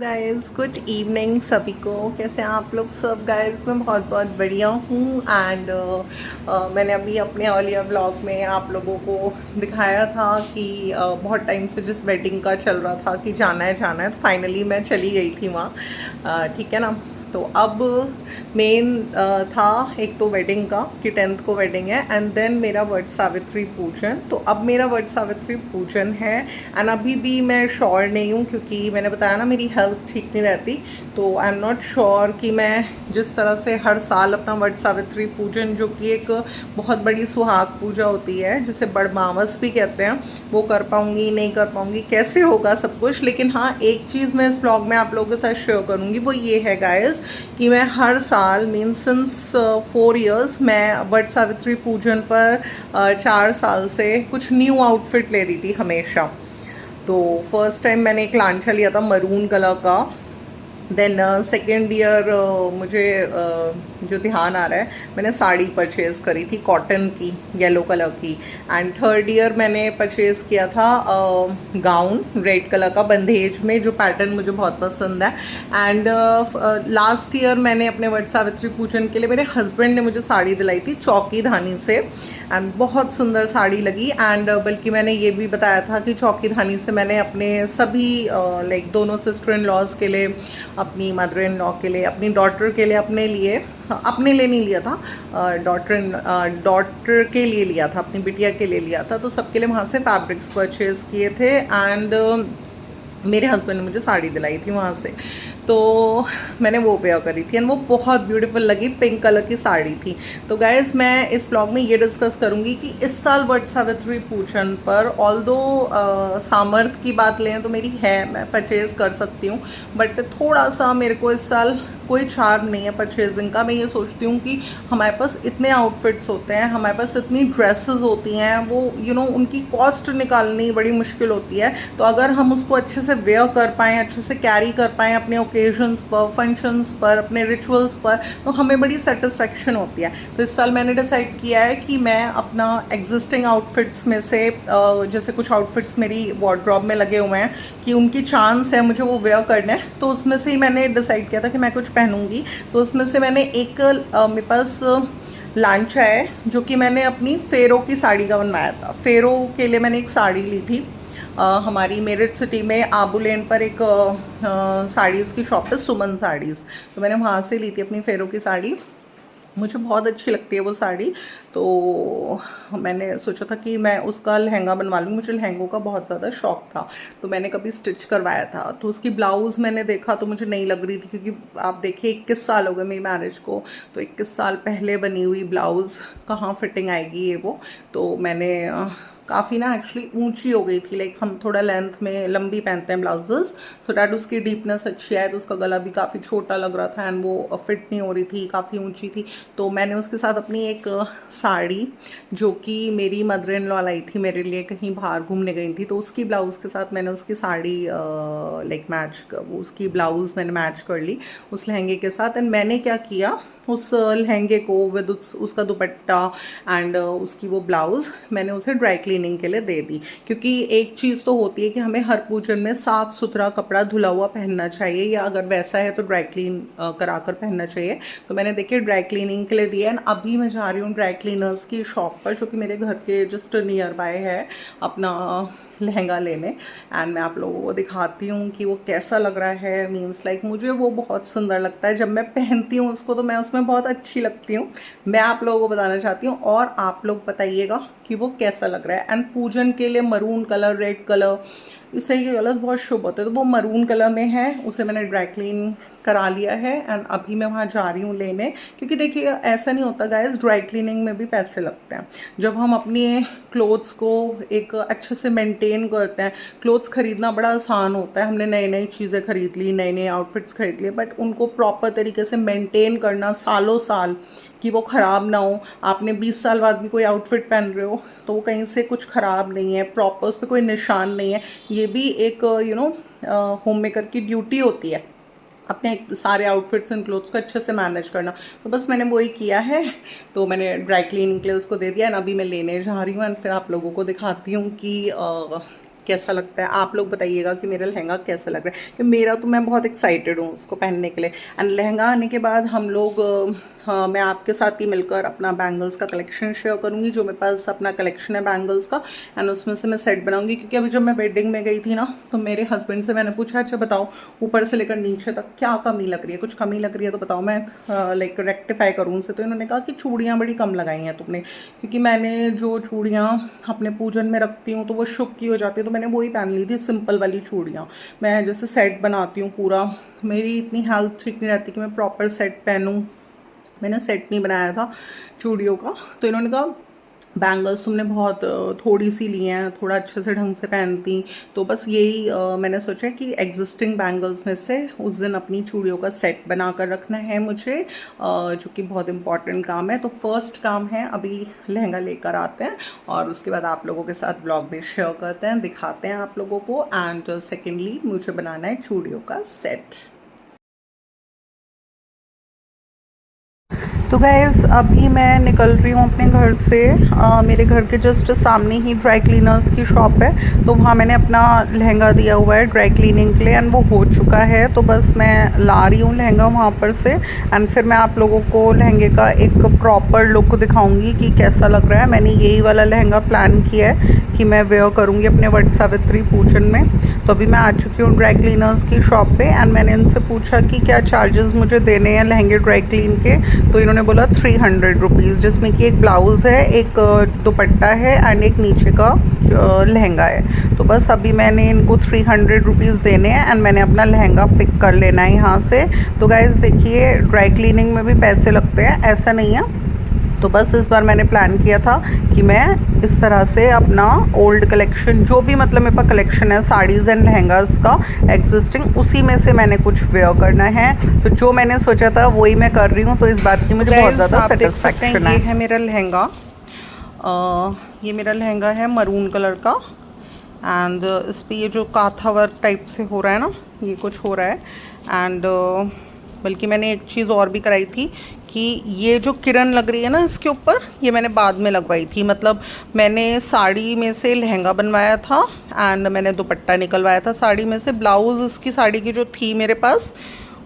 Guys good evening सभी को। कैसे हैं आप लोग सब गाइस? मैं बहुत बहुत बढ़िया हूँ। एंड मैंने अभी अपने अर्लियर ब्लॉग में आप लोगों को दिखाया था कि बहुत टाइम से जिस वेडिंग का चल रहा था कि जाना है, तो फाइनली मैं चली गई थी वहाँ। ठीक है ना। तो अब मेन था एक तो वेडिंग का कि 10th को वेडिंग है, एंड देन मेरा वट सावित्री पूजन। तो अब मेरा वट सावित्री पूजन है। एंड अभी भी मैं श्योर नहीं हूँ क्योंकि मैंने बताया ना मेरी हेल्थ ठीक नहीं रहती। तो आई एम नॉट श्योर कि मैं जिस तरह से हर साल अपना वट सावित्री पूजन, जो कि एक बहुत बड़ी सुहाग पूजा होती है जिसे बड़मावस भी कहते हैं, वो कर पाऊँगी नहीं कर पाऊँगी, कैसे होगा सब कुछ। लेकिन हाँ, एक चीज़ मैं इस व्लॉग में आप लोगों के साथ शेयर करूँगी, वो ये है गाइस कि मैं हर साल मीन सिंस 4 years मैं वट सावित्री पूजन पर 4 साल से कुछ न्यू आउटफिट ले रही थी हमेशा। तो फर्स्ट टाइम मैंने एक लांचा लिया था मरून कलर का। देन सेकेंड ईयर मुझे जो ध्यान आ रहा है, मैंने साड़ी परचेज़ करी थी कॉटन की, येलो कलर की। एंड थर्ड ईयर मैंने परचेज़ किया था गाउन रेड कलर का बंदेज में, जो पैटर्न मुझे बहुत पसंद है। एंड लास्ट ईयर मैंने अपने वट सावित्री पूजन के लिए मेरे हस्बैंड ने मुझे साड़ी दिलाई थी चौकी धानी से, एंड बहुत सुंदर साड़ी लगी। एंड बल्कि मैंने ये भी बताया था कि चौकी धानी से मैंने अपने सभी लाइक दोनों सिस्टर इन लॉज के लिए, अपनी मदर इन लॉ के लिए, अपनी डॉटर के लिए, अपने लिए नहीं लिया था, डॉटर के लिए लिया था, अपनी बिटिया के लिए लिया था। तो सबके लिए वहाँ से फैब्रिक्स परचेज़ किए थे। एंड मेरे हस्बैंड ने मुझे साड़ी दिलाई थी वहाँ से, तो मैंने वो पेयर करी थी एंड वो बहुत ब्यूटीफुल लगी, पिंक कलर की साड़ी थी। तो गाइज़ मैं इस ब्लॉग में ये डिस्कस करूँगी कि इस साल वट सावित्री पूजन पर ऑल्दो सामर्थ्य की बात लें तो मेरी है, मैं परचेज़ कर सकती हूँ, बट थोड़ा सा मेरे को इस साल कोई चार्म नहीं है परचेजिंग का। मैं ये सोचती हूँ कि हमारे पास इतने आउटफिट्स होते हैं, हमारे पास इतनी ड्रेसेस होती हैं, वो उनकी कॉस्ट निकालनी बड़ी मुश्किल होती है। तो अगर हम उसको अच्छे से वेयर कर पाएँ, अच्छे से कैरी कर पाएँ अपने ओकेजन्स पर, फंक्शंस पर, अपने रिचुअल्स पर, तो हमें बड़ी सेटिस्फेक्शन होती है। तो इस साल मैंने डिसाइड किया है कि मैं अपना एग्जिस्टिंग आउटफिट्स में से जैसे कुछ आउटफिट्स मेरी वार्डरोब में लगे हुए हैं कि उनकी चांस है मुझे वो वेयर करने, तो उसमें से ही मैंने डिसाइड किया था कि मैं कुछ पहनूंगी। तो उसमें से मैंने एक मेरे पास लांचा है जो कि मैंने अपनी फेरो की साड़ी का बनवाया था। फेरो के लिए मैंने एक साड़ी ली थी हमारी मेरठ सिटी में आबू लेन पर एक साड़ीज़ की शॉप है, सुमन साड़ीज़। तो मैंने वहाँ से ली थी अपनी फेरो की साड़ी, मुझे बहुत अच्छी लगती है वो साड़ी। तो मैंने सोचा था कि मैं उसका लहंगा बनवा लूँ, मुझे लहंगों का बहुत ज़्यादा शौक़ था। तो मैंने कभी स्टिच करवाया था, तो उसकी ब्लाउज़ मैंने देखा तो मुझे नहीं लग रही थी, क्योंकि आप देखिए 21 साल हो गए मेरी मैरिज को, तो 21 साल पहले बनी हुई ब्लाउज़ कहाँ फिटिंग आएगी ये वो। तो मैंने काफ़ी ना एक्चुअली ऊंची हो गई थी, लाइक हम थोड़ा लेंथ में लंबी पहनते हैं ब्लाउजेस, सो डैट उसकी डीपनेस अच्छी आए। तो उसका गला भी काफ़ी छोटा लग रहा था एंड वो फिट नहीं हो रही थी, काफ़ी ऊंची थी। तो मैंने उसके साथ अपनी एक साड़ी जो कि मेरी मदर इन लॉ लाई थी मेरे लिए, कहीं बाहर घूमने गई थी, तो उसकी ब्लाउज़ के साथ मैंने उसकी साड़ी लाइक उसकी ब्लाउज़ मैंने मैच कर ली उस लहंगे के साथ। एंड मैंने क्या किया, उस लहंगे को विद उसका दुपट्टा एंड उसकी वो ब्लाउज़ मैंने उसे ड्राई क्लीनिंग के लिए दे दी। क्योंकि एक चीज़ तो होती है कि हमें हर पूजन में साफ़ सुथरा कपड़ा धुला हुआ पहनना चाहिए, या अगर वैसा है तो ड्राई क्लीन करा कर पहनना चाहिए। तो मैंने देखिए ड्राई क्लीनिंग के लिए दिया। एंड अभी मैं जा रही हूँ ड्राई क्लीनर्स की शॉप पर, जो कि मेरे घर के जस्ट नियर बाय है, अपना लहंगा लेने। एंड मैं आप लोगों को दिखाती हूँ कि वो कैसा लग रहा है। मीन्स लाइक मुझे वो बहुत सुंदर लगता है, जब मैं पहनती हूँ उसको तो मैं उसमें बहुत अच्छी लगती हूँ। मैं आप लोगों को बताना चाहती हूँ और आप लोग बताइएगा कि वो कैसा लग रहा है। एंड पूजन के लिए मरून कलर, रेड कलर, इस तरह के कलर्स बहुत शुभ होते हैं, तो वो मरून कलर में है, उसे मैंने ड्राई क्लीन करा लिया है। एंड अभी मैं वहाँ जा रही हूँ लेने, क्योंकि देखिए ऐसा नहीं होता गाइस, ड्राई क्लीनिंग में भी पैसे लगते हैं। जब हम अपने क्लोथ्स को एक अच्छे से मेंटेन करते हैं, क्लोथ्स खरीदना बड़ा आसान होता है, हमने नई नई चीज़ें खरीद ली, नए नए आउटफिट्स खरीद लिए, बट उनको प्रॉपर तरीके से मेंटेन करना सालों साल, कि वो ख़राब ना हो। आपने 20 साल बाद भी कोई आउटफिट पहन रहे हो तो वो कहीं से कुछ ख़राब नहीं है, प्रॉपर उस पर कोई निशान नहीं है। ये भी एक होम मेकर की ड्यूटी होती है, अपने सारे आउटफिट्स एंड क्लोथ्स को अच्छे से मैनेज करना। तो बस मैंने वही किया है, तो मैंने ड्राई क्लीनिंग के लिए उसको दे दिया। एंड अभी मैं लेने जा रही हूँ एंड फिर आप लोगों को दिखाती हूँ कि कैसा लगता है, आप लोग बताइएगा कि मेरा लहंगा कैसा लग रहा है, कि मेरा तो मैं बहुत एक्साइटेड हूँ उसको पहनने के लिए। एंड लहंगा आने के बाद हम लोग हाँ, मैं आपके साथ ही मिलकर अपना बैंगल्स का कलेक्शन शेयर करूँगी, जो मेरे पास अपना कलेक्शन है बैंगल्स का, एंड उसमें से मैं सेट बनाऊँगी। क्योंकि अभी जब मैं वेडिंग में गई थी ना, तो मेरे हस्बैंड से मैंने पूछा अच्छा बताओ ऊपर से लेकर नीचे तक क्या कमी लग रही है, कुछ कमी लग रही है तो बताओ, मैं लाइक रेक्टिफाई करूँ उनसे। तो इन्होंने कहा कि चूड़ियाँ बड़ी कम लगाई हैं तुमने, क्योंकि मैंने जो चूड़ियाँ अपने पूजन में रखती हूँ तो वो शुभ की हो जाती है, तो मैंने वही पहन ली थी सिंपल वाली चूड़ियाँ। मैं जैसे सेट बनाती हूँ पूरा, मेरी इतनी हेल्थ ठीक नहीं रहती कि मैं प्रॉपर सेट पहनूँ, मैंने सेट नहीं बनाया था चूड़ियों का। तो इन्होंने कहा बैंगल्स तुमने बहुत थोड़ी सी ली हैं, थोड़ा अच्छे से ढंग से पहनती। तो बस यही मैंने सोचा कि एग्जिस्टिंग बैंगल्स में से उस दिन अपनी चूड़ियों का सेट बना कर रखना है मुझे, जो कि बहुत इंपॉर्टेंट काम है। तो फर्स्ट काम है अभी लहंगा लेकर आते हैं, और उसके बाद आप लोगों के साथ ब्लॉग में शेयर करते हैं, दिखाते हैं आप लोगों को। एंड सेकेंडली मुझे बनाना है चूड़ियों का सेट। तो गैस अभी मैं निकल रही हूँ अपने घर से, मेरे घर के जस्ट सामने ही ड्राई क्लीनर्स की शॉप है, तो वहाँ मैंने अपना लहंगा दिया हुआ है ड्राई क्लीनिंग के लिए, एंड वो हो चुका है। तो बस मैं ला रही हूँ लहंगा वहाँ पर से, एंड फिर मैं आप लोगों को लहंगे का एक प्रॉपर लुक दिखाऊँगी कि कैसा लग रहा है। मैंने यही वाला लहंगा प्लान किया है कि मैं वेयर करूँगी अपने वट सावित्री पूजन में। तो अभी मैं आ चुकी हूँ ड्राई क्लीनर्स की शॉप पे, एंड मैंने इनसे पूछा कि क्या चार्जेस मुझे देने हैं लहंगे ड्राई क्लीन के। तो इन्होंने बोला 300 रुपीज़, जिसमें कि एक ब्लाउज़ है, एक दुपट्टा है, एंड एक नीचे का लहंगा है। तो बस अभी मैंने इनको 300 रुपीज़ देने हैं, एंड मैंने अपना लहंगा पिक कर लेना है यहाँ से। तो गाइज़ देखिए ड्राई क्लीनिंग में भी पैसे लगते हैं, ऐसा नहीं है। तो बस इस बार मैंने प्लान किया था कि मैं इस तरह से अपना ओल्ड कलेक्शन, जो भी मतलब मेरे पास कलेक्शन है साड़ीज़ एंड लहंगास का एग्जिस्टिंग, उसी में से मैंने कुछ वेयर करना है। तो जो मैंने सोचा था वही मैं कर रही हूँ, तो इस बात की मुझे बहुत ज़्यादा सेटिस्फेक्शन है। ये है मेरा लहंगा, ये मेरा लहंगा है मरून कलर का, एंड इस पर ये जो काथा वर्क टाइप से हो रहा है ना, ये कुछ हो रहा है। एंड बल्कि मैंने एक चीज़ और भी कराई थी कि ये जो किरण लग रही है ना इसके ऊपर, ये मैंने बाद में लगवाई थी। मतलब मैंने साड़ी में से लहंगा बनवाया था, एंड मैंने दुपट्टा निकलवाया था साड़ी में से। ब्लाउज़ इसकी साड़ी की जो थी मेरे पास,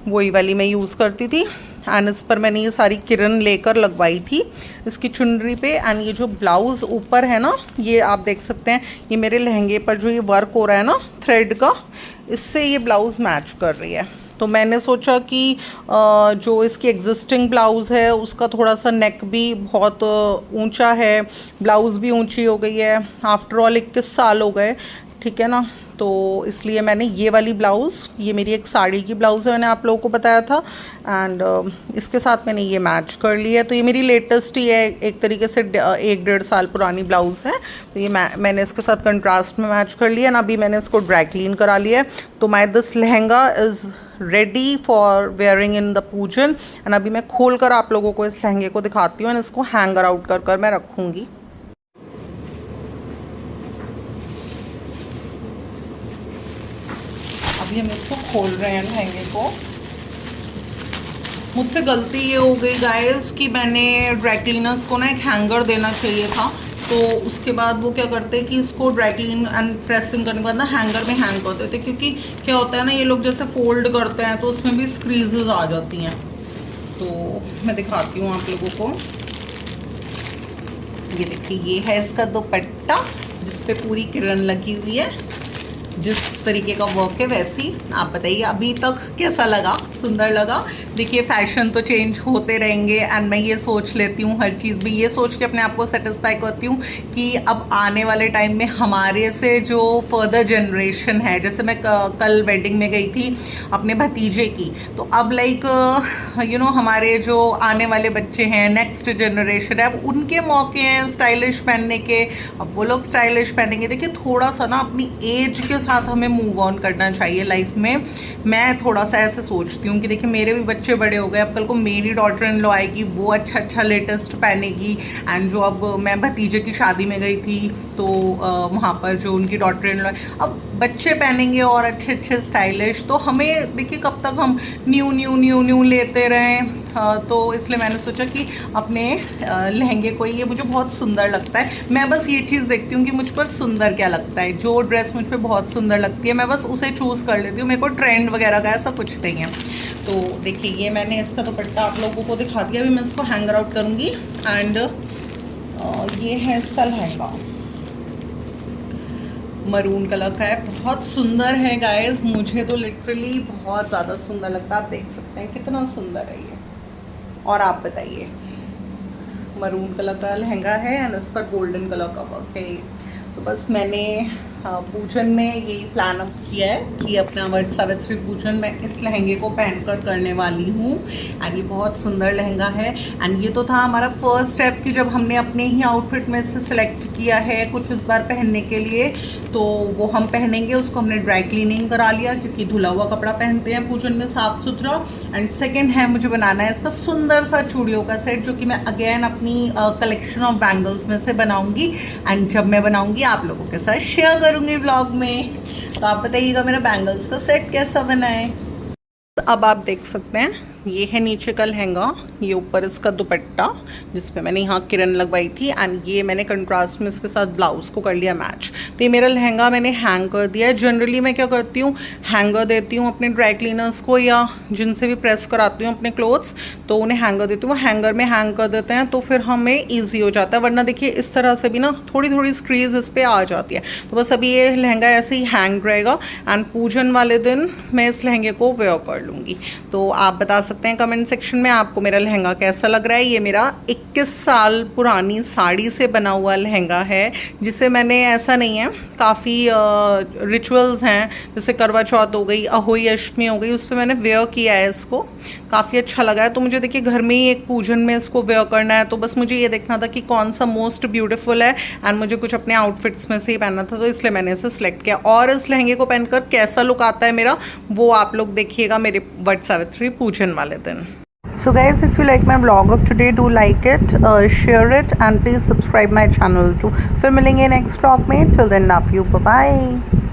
वही वाली मैं यूज़ करती थी, एंड इस पर मैंने ये सारी किरण लेकर लगवाई थी इसकी चुनरी पे। एंड ये जो ब्लाउज़ ऊपर है ना, ये आप देख सकते हैं, ये मेरे लहंगे पर जो ये वर्क हो रहा है ना थ्रेड का, इससे ये ब्लाउज़ मैच कर रही है। तो मैंने सोचा कि जो इसकी एग्जिस्टिंग ब्लाउज़ है उसका थोड़ा सा नेक भी बहुत ऊंचा है, ब्लाउज़ भी ऊंची हो गई है, आफ्टर ऑल 21 साल हो गए, ठीक है ना। तो इसलिए मैंने ये वाली ब्लाउज़, ये मेरी एक साड़ी की ब्लाउज़ है, मैंने आप लोगों को बताया था, एंड इसके साथ मैंने ये मैच कर लिया है। तो ये मेरी लेटेस्ट ही है, एक तरीके से 1-1.5 साल पुरानी ब्लाउज़ है। तो ये मैंने इसके साथ कंट्रास्ट में मैच कर लिया, एंड अभी मैंने इसको ड्राई क्लीन करा लिया है। तो my this lehenga is ready for wearing in the पूजन। एंड अभी मैं खोल कर आप लोगों को इस लहंगे को दिखाती हूँ, एंड इसको हैंगर आउट कर कर मैं रखूँगी। अभी हम इसको खोल रहे हैं लहंगे को। मुझसे गलती ये हो गई गाइस कि मैंने ड्राई क्लीनर्स को ना एक हैंगर देना चाहिए था, तो उसके बाद वो क्या करते हैं कि इसको ड्राई क्लीन एंड प्रेसिंग करने के बाद ना हैंगर में हैंग कर देते, क्योंकि क्या होता है ना, ये लोग जैसे फोल्ड करते हैं तो उसमें भी स्क्रीजेज आ जाती हैं। तो मैं दिखाती हूँ आप लोगों को, ये देखिए ये है इसका दुपट्टा जिस पे पूरी किरण लगी हुई है, जिस तरीके का वर्क है वैसी। आप बताइए अभी तक कैसा लगा, सुंदर लगा? देखिए फैशन तो चेंज होते रहेंगे, एंड मैं ये सोच लेती हूँ हर चीज़ भी, ये सोच के अपने आप को सेटिस्फाई करती हूँ कि अब आने वाले टाइम में हमारे से जो फर्दर जनरेशन है, जैसे मैं कल वेडिंग में गई थी अपने भतीजे की, तो अब लाइक हमारे जो आने वाले बच्चे हैं, नेक्स्ट जनरेशन है, अब उनके मौके हैं स्टाइलिश पहनने के, अब वो लोग स्टाइलिश पहनेंगे। देखिए थोड़ा सा ना अपनी एज के साथ हमें मूव ऑन करना चाहिए लाइफ में। मैं थोड़ा सा ऐसे सोचती हूँ कि देखिए मेरे भी बच्चे बड़े हो गए, अब कल को मेरी डॉटर इन लॉ आएगी, वो अच्छा लेटेस्ट पहनेगी। एंड जो अब मैं भतीजे की शादी में गई थी तो वहाँ पर जो उनकी डॉटर इन लॉ, अब बच्चे पहनेंगे और अच्छे स्टाइलिश। तो हमें देखिए कब तक हम न्यू लेते रहें, तो इसलिए मैंने सोचा कि अपने लहंगे को, ये मुझे बहुत सुंदर लगता है, मैं बस ये चीज़ देखती हूँ कि मुझ पर सुंदर क्या लगता है, जो ड्रेस मुझ पर बहुत सुंदर लगती है मैं बस उसे चूज़ कर लेती हूँ, मेरे को ट्रेंड वगैरह का ऐसा कुछ नहीं है। तो देखिए ये मैंने इसका दुपट्टा आप लोगों को दिखा दिया, अभी मैं इसको हैंगर आउट करूँगी। एंड ये है इसका लहंगा, मरून कलर का है, बहुत सुंदर है गाइस, मुझे तो लिटरली बहुत ज़्यादा सुंदर लगता है। आप देख सकते हैं कितना सुंदर है ये। और आप बताइए, मरून कलर का लहंगा है एंड इस पर गोल्डन कलर का वर्क है। तो बस मैंने पूजन में यही प्लान अप किया है कि अपना वट सावित्री पूजन मैं इस लहंगे को पहनकर करने वाली हूँ। एंड ये बहुत सुंदर लहंगा है। एंड ये तो था हमारा फर्स्ट स्टेप कि जब हमने अपने ही आउटफिट में से सिलेक्ट किया है कुछ इस बार पहनने के लिए, तो वो हम पहनेंगे। उसको हमने ड्राई क्लीनिंग करा लिया क्योंकि धुला हुआ कपड़ा पहनते हैं पूजन में साफ़ सुथरा। एंड सेकेंड है, मुझे बनाना है इसका सुंदर सा चूड़ियों का सेट, जो कि मैं अगेन अपनी कलेक्शन ऑफ बैंगल्स में से बनाऊँगी। एंड जब मैं बनाऊँगी आप लोगों के साथ शेयर करूँगी ब्लॉग में। तो आप बताइएगा मेरा बैंगल्स का सेट कैसा बना है। अब आप देख सकते हैं ये है नीचे का लहंगा, ये ऊपर इसका दुपट्टा जिसपे मैंने यहाँ किरण लगवाई थी। एंड ये मैंने कंट्रास्ट में इसके साथ ब्लाउज को कर लिया मैच। तो ये मेरा लहंगा मैंने हैंग कर दिया है। जनरली मैं क्या करती हूँ, हैंगर देती हूँ अपने ड्राई क्लीनर्स को या जिनसे भी प्रेस कराती हूँ अपने क्लोथ्स, तो उन्हें हैंगर देती हूँ, वो हैंगर में हैंग कर देते हैं, तो फिर हमें ईजी हो जाता है। वरना देखिए इस तरह से भी ना थोड़ी थोड़ी स्क्रीज इस पर आ जाती है। तो बस अभी ये लहंगा ऐसे ही हैंग रहेगा एंड पूजन वाले दिन मैं इस लहंगे को वेयर कर लूँगी। तो आप बता सकते हैं कमेंट सेक्शन में आपको मेरा लहंगा कैसा लग रहा है। ये मेरा 21 साल पुरानी साड़ी से बना हुआ लहंगा है, जिसे मैंने, ऐसा नहीं है, काफ़ी रिचुअल्स हैं जैसे करवा चौथ हो गई, अहोई अष्टमी हो गई, उस पर मैंने वेयर किया है इसको, काफ़ी अच्छा लगा है। तो मुझे देखिए घर में ही एक पूजन में इसको वेयर करना है, तो बस मुझे ये देखना था कि कौन सा मोस्ट ब्यूटीफुल है एंड मुझे कुछ अपने आउटफिट्स में से ही पहनना था, तो इसलिए मैंने इसे सिलेक्ट किया। और इस लहंगे को पहनकर कैसा लुक आता है मेरा, वो आप लोग देखिएगा मेरे वट सावित्री पूजन वाले दिन। So guys, if you like my vlog of today, do like it, share it and please subscribe my channel too. फिर मिलेंगे next vlog में, till then love you, bye bye.